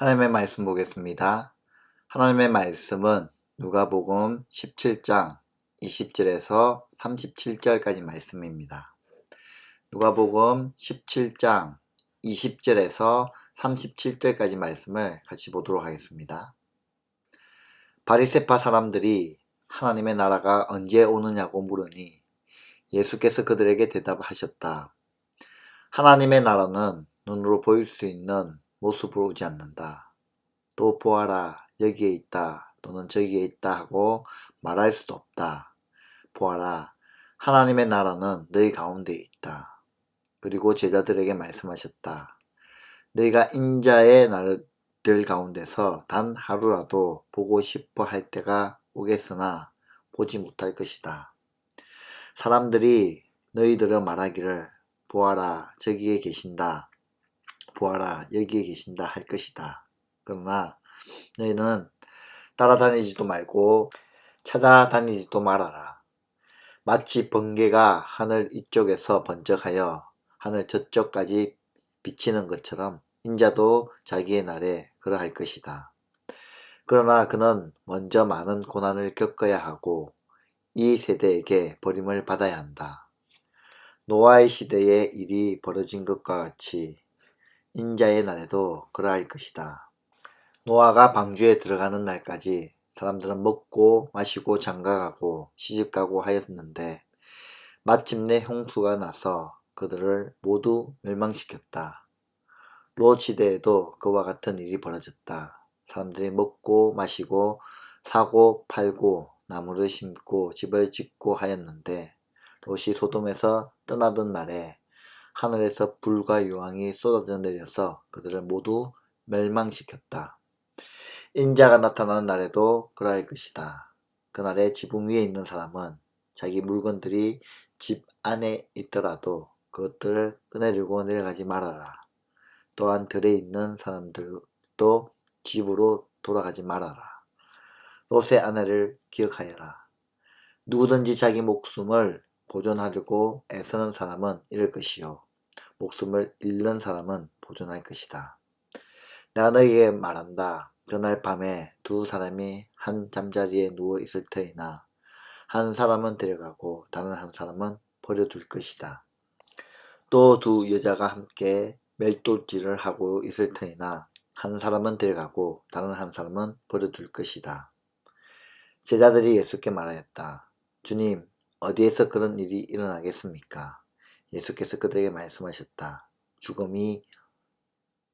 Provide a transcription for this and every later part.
하나님의 말씀 보겠습니다. 하나님의 말씀은 누가복음 17장 20절에서 37절까지 말씀입니다. 누가복음 17장 20절에서 37절까지 말씀을 같이 보도록 하겠습니다. 바리새파 사람들이 하나님의 나라가 언제 오느냐고 물으니 예수께서 그들에게 대답하셨다. 하나님의 나라는 눈으로 보일 수 있는 모습으로 오지 않는다. 또 보아라 여기에 있다 또는 저기에 있다 하고 말할 수도 없다. 보아라 하나님의 나라는 너희 가운데 있다. 그리고 제자들에게 말씀하셨다. 너희가 인자의 날들 가운데서 단 하루라도 보고 싶어 할 때가 오겠으나 보지 못할 것이다. 사람들이 너희들은 말하기를 보아라 저기에 계신다. 보아라 여기에 계신다 할 것이다. 그러나 너희는 따라다니지도 말고 찾아다니지도 말아라. 마치 번개가 하늘 이쪽에서 번쩍하여 하늘 저쪽까지 비치는 것처럼 인자도 자기의 날에 그러할 것이다. 그러나 그는 먼저 많은 고난을 겪어야 하고 이 세대에게 버림을 받아야 한다. 노아의 시대에 일이 벌어진 것과 같이 인자의 날에도 그러할 것이다. 노아가 방주에 들어가는 날까지 사람들은 먹고 마시고 장가가고 시집가고 하였는데 마침내 홍수가 나서 그들을 모두 멸망시켰다. 롯 시대에도 그와 같은 일이 벌어졌다. 사람들이 먹고 마시고 사고 팔고 나무를 심고 집을 짓고 하였는데 롯이 소돔에서 떠나던 날에 하늘에서 불과 유황이 쏟아져 내려서 그들을 모두 멸망시켰다. 인자가 나타나는 날에도 그러할 것이다. 그날에 지붕 위에 있는 사람은 자기 물건들이 집 안에 있더라도 그것들을 꺼내려고 내려가지 말아라. 또한 들에 있는 사람들도 집으로 돌아가지 말아라. 롯의 아내를 기억하여라. 누구든지 자기 목숨을 보존하려고 애쓰는 사람은 잃을 것이요 목숨을 잃는 사람은 보존할 것이다. 내가 너희에게 말한다. 그날 밤에 두 사람이 한 잠자리에 누워 있을 터이나 한 사람은 데려가고 다른 한 사람은 버려둘 것이다. 또 두 여자가 함께 멜돌질을 하고 있을 터이나 한 사람은 데려가고 다른 한 사람은 버려둘 것이다. 제자들이 예수께 말하였다. 주님, 어디에서 그런 일이 일어나겠습니까? 예수께서 그들에게 말씀하셨다. 죽음이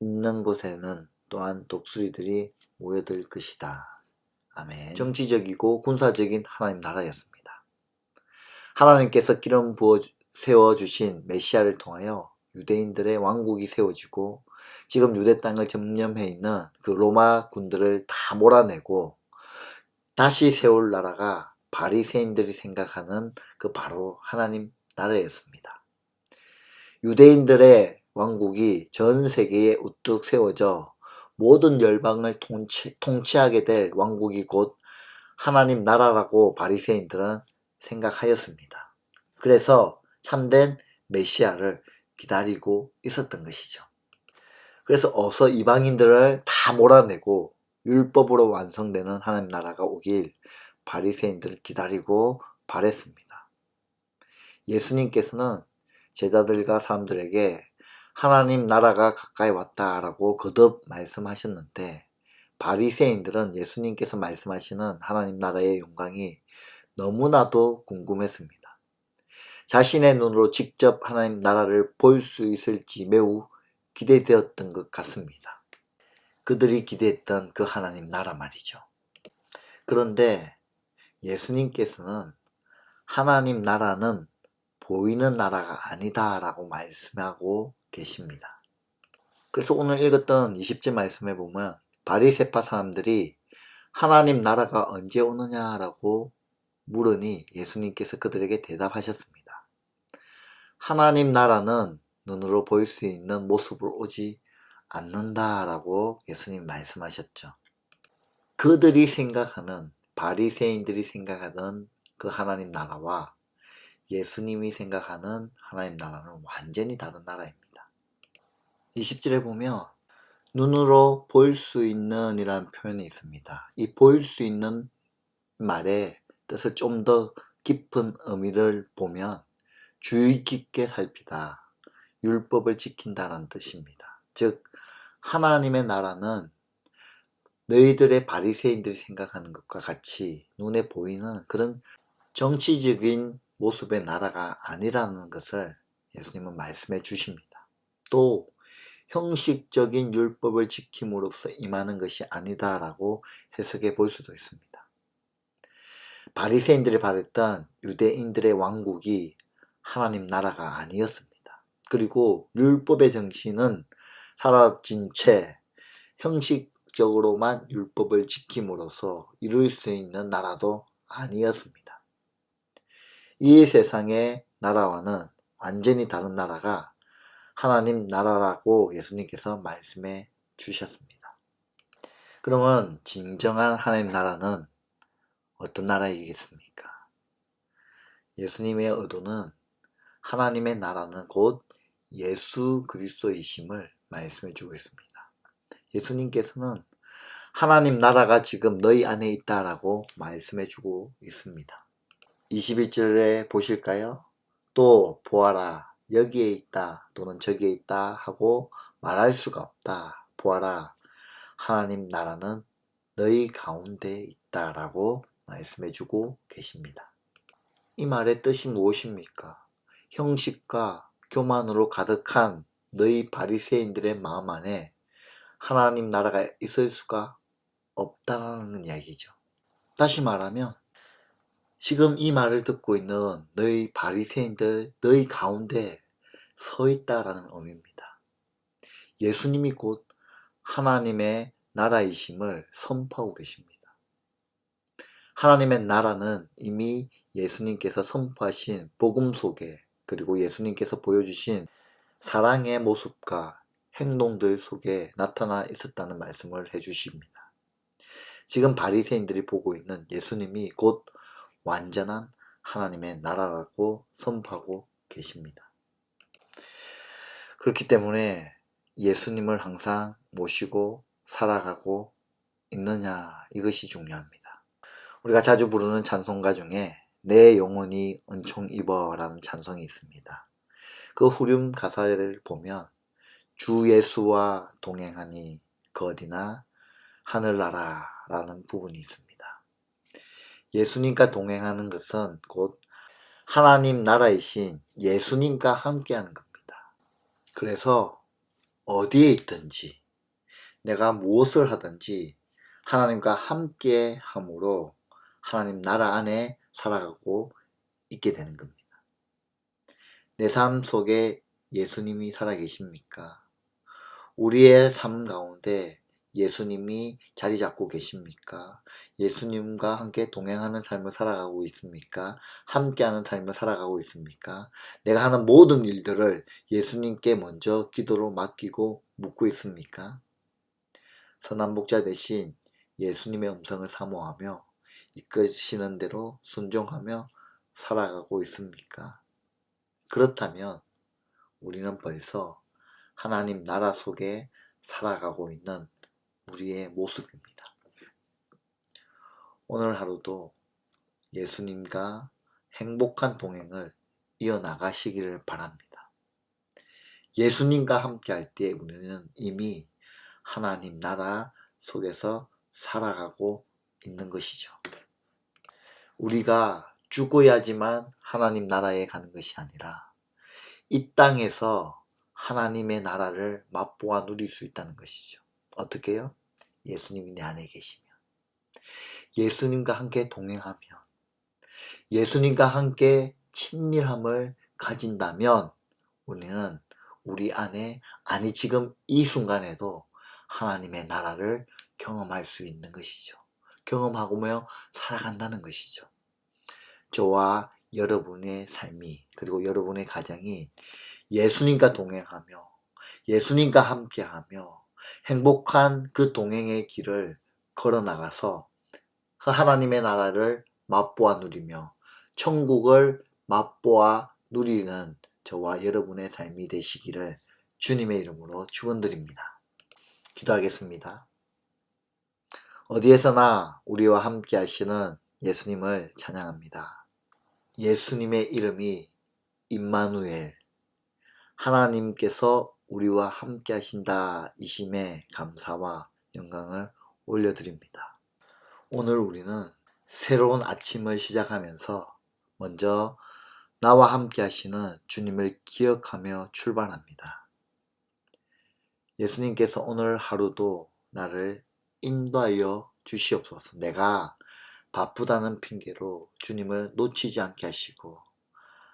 있는 곳에는 또한 독수리들이 모여들 것이다. 아멘. 정치적이고 군사적인 하나님 나라였습니다. 하나님께서 기름 부어 세워주신 메시아를 통하여 유대인들의 왕국이 세워지고 지금 유대 땅을 점령해 있는 그 로마 군들을 다 몰아내고 다시 세울 나라가 바리새인들이 생각하는 그 바로 하나님 나라였습니다. 유대인들의 왕국이 전 세계에 우뚝 세워져 모든 열방을 통치하게 될 왕국이 곧 하나님 나라라고 바리새인들은 생각하였습니다. 그래서 참된 메시아를 기다리고 있었던 것이죠. 그래서 어서 이방인들을 다 몰아내고 율법으로 완성되는 하나님 나라가 오길 바리새인들을 기다리고 바랬습니다. 예수님께서는 제자들과 사람들에게 하나님 나라가 가까이 왔다라고 거듭 말씀하셨는데 바리새인들은 예수님께서 말씀하시는 하나님 나라의 영광이 너무나도 궁금했습니다. 자신의 눈으로 직접 하나님 나라를 볼 수 있을지 매우 기대되었던 것 같습니다. 그들이 기대했던 그 하나님 나라 말이죠. 그런데 예수님께서는 하나님 나라는 보이는 나라가 아니다 라고 말씀하고 계십니다. 그래서 오늘 읽었던 20절 말씀에 보면 바리새파 사람들이 하나님 나라가 언제 오느냐라고 물으니 예수님께서 그들에게 대답하셨습니다. 하나님 나라는 눈으로 보일 수 있는 모습으로 오지 않는다라고 예수님 말씀하셨죠. 그들이 생각하는 바리새인들이 생각하는 그 하나님 나라와 예수님이 생각하는 하나님 나라는 완전히 다른 나라입니다. 20절에 보면 눈으로 볼 수 있는 이라는 표현이 있습니다. 이 볼 수 있는 말의 뜻을 좀 더 깊은 의미를 보면 주의 깊게 살피다, 율법을 지킨다는 뜻입니다. 즉 하나님의 나라는 너희들의 바리새인들이 생각하는 것과 같이 눈에 보이는 그런 정치적인 모습의 나라가 아니라는 것을 예수님은 말씀해 주십니다. 또 형식적인 율법을 지킴으로써 임하는 것이 아니다라고 해석해 볼 수도 있습니다. 바리새인들이 바랬던 유대인들의 왕국이 하나님 나라가 아니었습니다. 그리고 율법의 정신은 사라진 채 형식적으로만 율법을 지킴으로써 이룰 수 있는 나라도 아니었습니다. 이 세상의 나라와는 완전히 다른 나라가 하나님 나라라고 예수님께서 말씀해 주셨습니다. 그러면 진정한 하나님 나라는 어떤 나라이겠습니까? 예수님의 의도는 하나님의 나라는 곧 예수 그리스도이심을 말씀해 주고 있습니다. 예수님께서는 하나님 나라가 지금 너희 안에 있다라고 말씀해 주고 있습니다. 21절에 보실까요? 또 보아라, 여기에 있다 또는 저기에 있다 하고 말할 수가 없다. 보아라, 하나님 나라는 너희 가운데 있다라고 말씀해 주고 계십니다. 이 말의 뜻이 무엇입니까? 형식과 교만으로 가득한 너희 바리새인들의 마음 안에 하나님 나라가 있을 수가 없다는 이야기죠. 다시 말하면 지금 이 말을 듣고 있는 너희 바리새인들 너희 가운데 서 있다라는 의미입니다. 예수님이 곧 하나님의 나라이심을 선포하고 계십니다. 하나님의 나라는 이미 예수님께서 선포하신 복음 속에 그리고 예수님께서 보여주신 사랑의 모습과 행동들 속에 나타나 있었다는 말씀을 해주십니다. 지금 바리새인들이 보고 있는 예수님이 곧 완전한 하나님의 나라라고 선포하고 계십니다. 그렇기 때문에 예수님을 항상 모시고 살아가고 있느냐, 이것이 중요합니다. 우리가 자주 부르는 찬송가 중에 내 영혼이 은총 입어 라는 찬송이 있습니다. 그 후렴 가사를 보면 주 예수와 동행하니 그 어디나 하늘나라 라는 부분이 있습니다. 예수님과 동행하는 것은 곧 하나님 나라이신 예수님과 함께하는 겁니다. 그래서 어디에 있든지 내가 무엇을 하든지 하나님과 함께 함으로 하나님 나라 안에 살아가고 있게 되는 겁니다. 내 삶 속에 예수님이 살아계십니까? 우리의 삶 가운데 예수님이 자리 잡고 계십니까? 예수님과 함께 동행하는 삶을 살아가고 있습니까? 함께하는 삶을 살아가고 있습니까? 내가 하는 모든 일들을 예수님께 먼저 기도로 맡기고 묻고 있습니까? 선한 목자 대신 예수님의 음성을 사모하며 이끄시는 대로 순종하며 살아가고 있습니까? 그렇다면 우리는 벌써 하나님 나라 속에 살아가고 있는 우리의 모습입니다. 오늘 하루도 예수님과 행복한 동행을 이어나가시기를 바랍니다. 예수님과 함께 할 때 우리는 이미 하나님 나라 속에서 살아가고 있는 것이죠. 우리가 죽어야지만 하나님 나라에 가는 것이 아니라 이 땅에서 하나님의 나라를 맛보아 누릴 수 있다는 것이죠. 어떻게요? 예수님이 내 안에 계시면, 예수님과 함께 동행하면, 예수님과 함께 친밀함을 가진다면 우리는 우리 안에, 아니 지금 이 순간에도 하나님의 나라를 경험할 수 있는 것이죠. 경험하고며 살아간다는 것이죠. 저와 여러분의 삶이, 그리고 여러분의 가정이 예수님과 동행하며 예수님과 함께하며 행복한 그 동행의 길을 걸어나가서 그 하나님의 나라를 맛보아 누리며 천국을 맛보아 누리는 저와 여러분의 삶이 되시기를 주님의 이름으로 축원드립니다. 기도하겠습니다. 어디에서나 우리와 함께 하시는 예수님을 찬양합니다. 예수님의 이름이 임마누엘, 하나님께서 우리와 함께 하신다 이심에 감사와 영광을 올려드립니다. 오늘 우리는 새로운 아침을 시작하면서 먼저 나와 함께 하시는 주님을 기억하며 출발합니다. 예수님께서 오늘 하루도 나를 인도하여 주시옵소서. 내가 바쁘다는 핑계로 주님을 놓치지 않게 하시고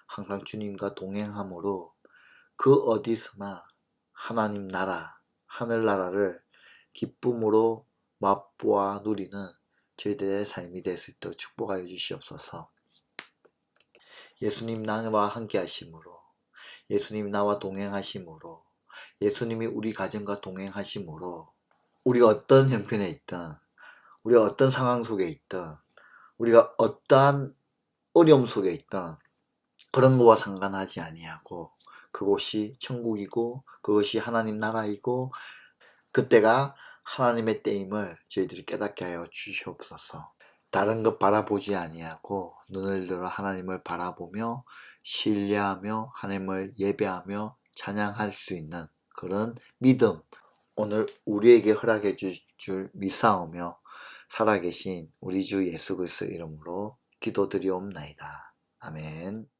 항상 주님과 동행함으로 그 어디서나 하나님 나라, 하늘나라를 기쁨으로 맛보아 누리는 저희들의 삶이 될 수 있도록 축복하여 주시옵소서. 예수님 나와 함께 하심으로, 예수님 나와 동행하심으로, 예수님이 우리 가정과 동행하심으로 우리가 어떤 형편에 있든, 우리가 어떤 상황 속에 있든, 우리가 어떠한 어려움 속에 있든 그런 거와 상관하지 아니하고 그곳이 천국이고 그것이 하나님 나라이고 그때가 하나님의 때임을 저희들이 깨닫게 하여 주시옵소서. 다른 것 바라보지 아니하고 눈을 들어 하나님을 바라보며 신뢰하며 하나님을 예배하며 찬양할 수 있는 그런 믿음, 오늘 우리에게 허락해 줄 믿사오며 살아계신 우리 주 예수 그리스도 이름으로 기도드리옵나이다. 아멘.